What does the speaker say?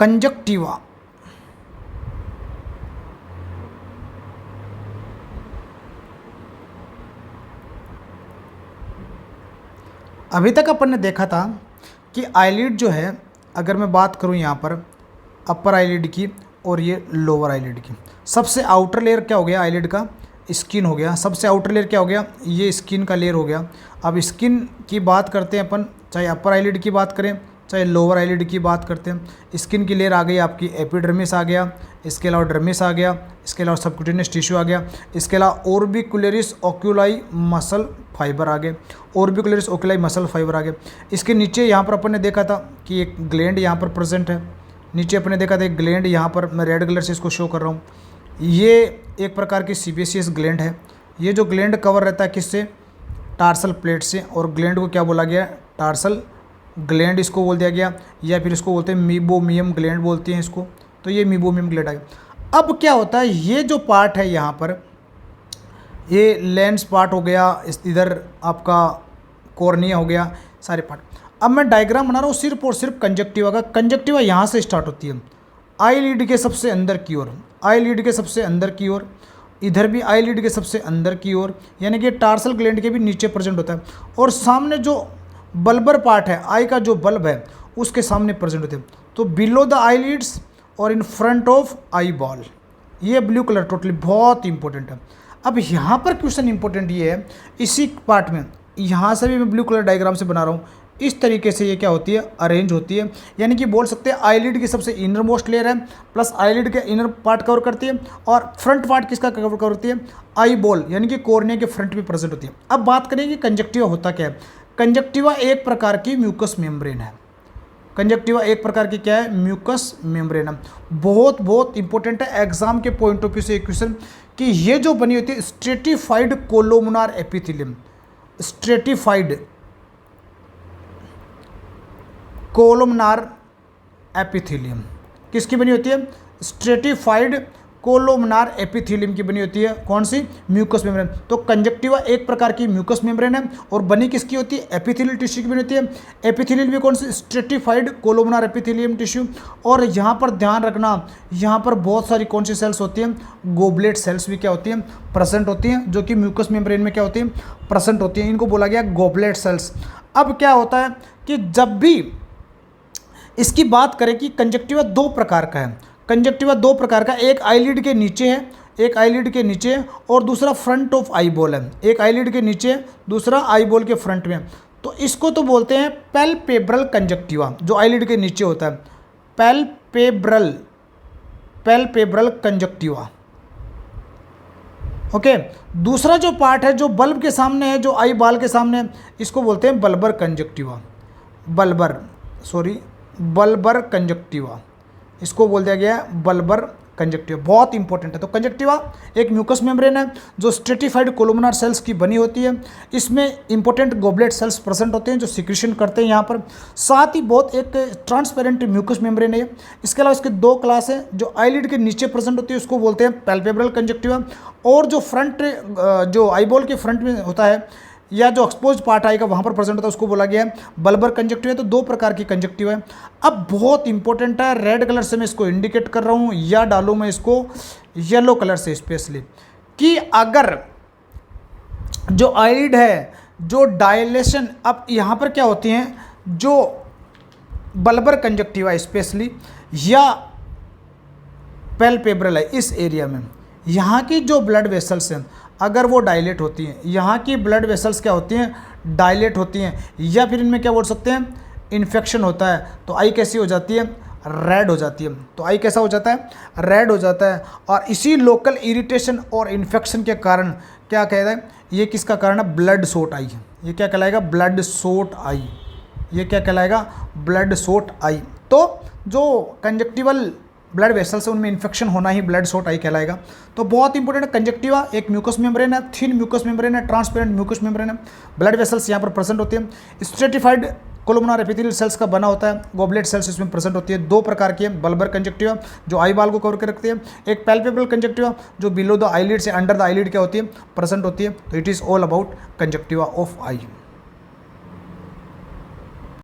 Conjunctiva. अभी तक अपन ने देखा था कि आईलिड जो है, अगर मैं बात करूं यहाँ पर अपर आईलिड की और ये लोअर आईलिड की, सबसे आउटर लेयर क्या हो गया आईलिड का, स्किन हो गया। सबसे आउटर लेयर क्या हो गया, ये स्किन का लेयर हो गया। अब स्किन की बात करते हैं अपन, चाहे अपर आईलिड की बात करें चाहे लोअर आईलिड की बात करते हैं। स्किन की लेयर आ गई आपकी, एपिडर्मिस आ गया, इसके अलावा डर्मिस आ गया, इसके अलावा सबक्यूटेनियस टिश्यू आ गया, इसके अलावा ऑर्बिकुलरिस ओक्यूलाई मसल फाइबर आ गए, ऑर्बिकुलरिस ओक्यूलाई मसल फाइबर आ गए। इसके नीचे यहाँ पर अपन ने देखा था कि एक ग्लैंड यहाँ पर प्रेजेंट है। नीचे अपन ने देखा था एक ग्लैंड, यहाँ पर मैं रेड कलर से इसको शो कर रहा हूँ। ये एक प्रकार की सीबेसियस ग्लैंड है। ये जो ग्लैंड कवर रहता है किससे, टार्सल प्लेट से, और ग्लैंड को क्या बोला गया, टार्सल ग्लैंड इसको बोल दिया गया, या फिर इसको बोलते हैं मीबोमियम ग्लैंड बोलते हैं इसको। तो ये मीबोमियम ग्लैंड आ गया। अब क्या होता है, ये जो पार्ट है यहाँ पर, ये लेंस पार्ट हो गया, इधर आपका कॉर्निया हो गया, सारे पार्ट। अब मैं डायग्राम बना रहा हूँ सिर्फ और सिर्फ कंजक्टिवा का। कंजक्टिवा यहाँ से स्टार्ट होती है, आईलिड के सबसे अंदर की ओर, आईलिड के सबसे अंदर की ओर, इधर भी आईलिड के सबसे अंदर की ओर, यानी कि टार्सल ग्लैंड के भी नीचे प्रेजेंट होता है। और सामने जो बल्बर पार्ट है, आई का जो बल्ब है उसके सामने प्रेजेंट होते हैं। तो बिलो द आईलिड्स और in front of eye ball, ये ब्लू कलर टोटली बहुत इंपॉर्टेंट है। अब यहाँ पर क्वेश्चन इंपॉर्टेंट ये है, इसी पार्ट में यहाँ से भी मैं ब्लू कलर डायग्राम से बना रहा हूँ, इस तरीके से ये क्या होती है, अरेंज होती है। यानी कि बोल सकते हैं आईलिड की सबसे इनर मोस्ट लेयर है, प्लस आईलिड के इनर पार्ट कवर करती है, और फ्रंट पार्ट किसका कवर करती है, आई बॉल, यानी कि कॉर्निया के फ्रंट में प्रेजेंट होती है। अब बात करें कि कंजक्टिवा होता क्या है। कंजक्टिवा एक प्रकार की म्यूकस मेम्ब्रेन है। कंजक्टिवा एक प्रकार की क्या है, म्यूकस मेम्ब्रेन है। बहुत बहुत इंपॉर्टेंट है एग्जाम के पॉइंट ऑफ व्यू से एक क्वेश्चन, कि ये जो बनी होती है स्ट्रेटिफाइड कोलोमनार एपिथेलियम, स्ट्रेटिफाइड कोलोमनार एपिथेलियम किसकी बनी होती है, स्ट्रेटिफाइड कोलोमनार एपिथेलियम की बनी होती है। कौन सी, म्यूकस मेम्ब्रेन। तो कंजक्टिवा एक प्रकार की म्यूकस मेम्ब्रेन है, और बनी किसकी होती है, एपिथेलियल टिश्यू की बनी होती है। एपिथेलियल भी कौन सी, स्ट्रेटिफाइड कोलोमनार एपिथेलियम टिश्यू। और यहाँ पर ध्यान रखना, यहाँ पर बहुत सारी कौन सी सेल्स होती हैं, गोबलेट सेल्स भी क्या होती हैं, प्रेजेंट होती हैं, जो कि म्यूकस मेम्ब्रेन में क्या होती हैं, प्रेजेंट होती हैं। इनको बोला गया गोबलेट सेल्स। अब क्या होता है कि जब भी इसकी बात करें कि कंजक्टिवा दो प्रकार का है, कंजक्टिवा दो प्रकार का, एक आईलिड के नीचे है, एक आईलिड के नीचे, और दूसरा फ्रंट ऑफ आई बॉल है। एक आईलिड के नीचे, दूसरा आई बॉल के फ्रंट में। तो इसको तो बोलते हैं पैल्पेब्रल कंजक्टिवा, जो आईलिड के नीचे होता है, पैल्पेब्रल, पैल्पेब्रल कंजक्टिवा। ओके, दूसरा जो पार्ट है जो बल्ब के सामने है, जो आई बॉल के सामने है, इसको बोलते हैं बल्बर कंजक्टिवा, बल्बर कंजक्टिवा, इसको बोल दिया गया है बल्बर कंजक्टिवा। बहुत इंपॉर्टेंट है। तो कंजक्टिवा एक म्यूकस मेम्ब्रेन है जो स्ट्रेटिफाइड कोलोमनार सेल्स की बनी होती है। इसमें इंपॉर्टेंट गोबलेट सेल्स प्रेजेंट होते हैं जो सिक्रीशन करते हैं यहाँ पर। साथ ही बहुत एक ट्रांसपेरेंट म्यूकस मेम्ब्रेन है। इसके अलावा इसके दो क्लास है, जो आईलिड के नीचे प्रेजेंट होती है उसको बोलते हैं पैल्पेब्रल कंजक्टिवा, और जो फ्रंट, जो आईबॉल के फ्रंट में होता है या जो एक्सपोज पार्ट आएगा वहाँ पर प्रेजेंट होता है उसको बोला गया है बल्बर कंजक्टिवा। तो दो प्रकार की कंजक्टिवा है। अब बहुत इंपॉर्टेंट है, रेड कलर से मैं इसको इंडिकेट कर रहा हूँ, या डालूँ मैं इसको येलो कलर से स्पेशली, कि अगर जो आईलिड है, जो डायलेशन, अब यहाँ पर क्या होती हैं, जो बल्बर कंजक्टिवा स्पेशली या पैल्पेब्रल है, इस एरिया में यहाँ की जो ब्लड वेसल्स हैं अगर वो डायलेट होती हैं, यहाँ की ब्लड वेसल्स क्या होती हैं, डायलेट होती हैं, या फिर इनमें क्या बोल सकते हैं, इन्फेक्शन होता है, तो आई कैसी हो जाती है, रेड हो जाती है। तो आई कैसा हो जाता है, रेड हो जाता है। और इसी लोकल इरिटेशन और इन्फेक्शन के कारण क्या कहता है, ये किसका कारण है, ब्लड सोट आई। ये क्या कहलाएगा, ब्लड सोट आई। ये क्या कहलाएगा, ब्लड सोट आई। तो जो कंजक्टिवल ब्लड वेसल्स है उनमें इन्फेक्शन होना ही ब्लड सोट आई कहलाएगा। तो बहुत इंपॉर्टेंट है। कंजक्टिवा एक म्यूकस मेम्ब्रेन है, थिन म्यूकस मेम्ब्रेन है, ट्रांसपेरेंट म्यूकस मेम्ब्रेन है। ब्लड वेसल्स यहाँ पर प्रेजेंट होती है। स्ट्रेटिफाइड कोलोमनार एपिथेलियल सेल्स का बना होता है, गोबलेट सेल्स इसमें प्रेजेंट होती है। दो प्रकार की है, बल्बर कंजक्टिवा जो आई बाल को कवर कर रखती है, एक पैल्पेबल कंजक्टिवा जो बिलो द आईलिड से अंडर द आईलिड क्या होती है, प्रेजेंट होती है। तो it is all about conjunctiva of I.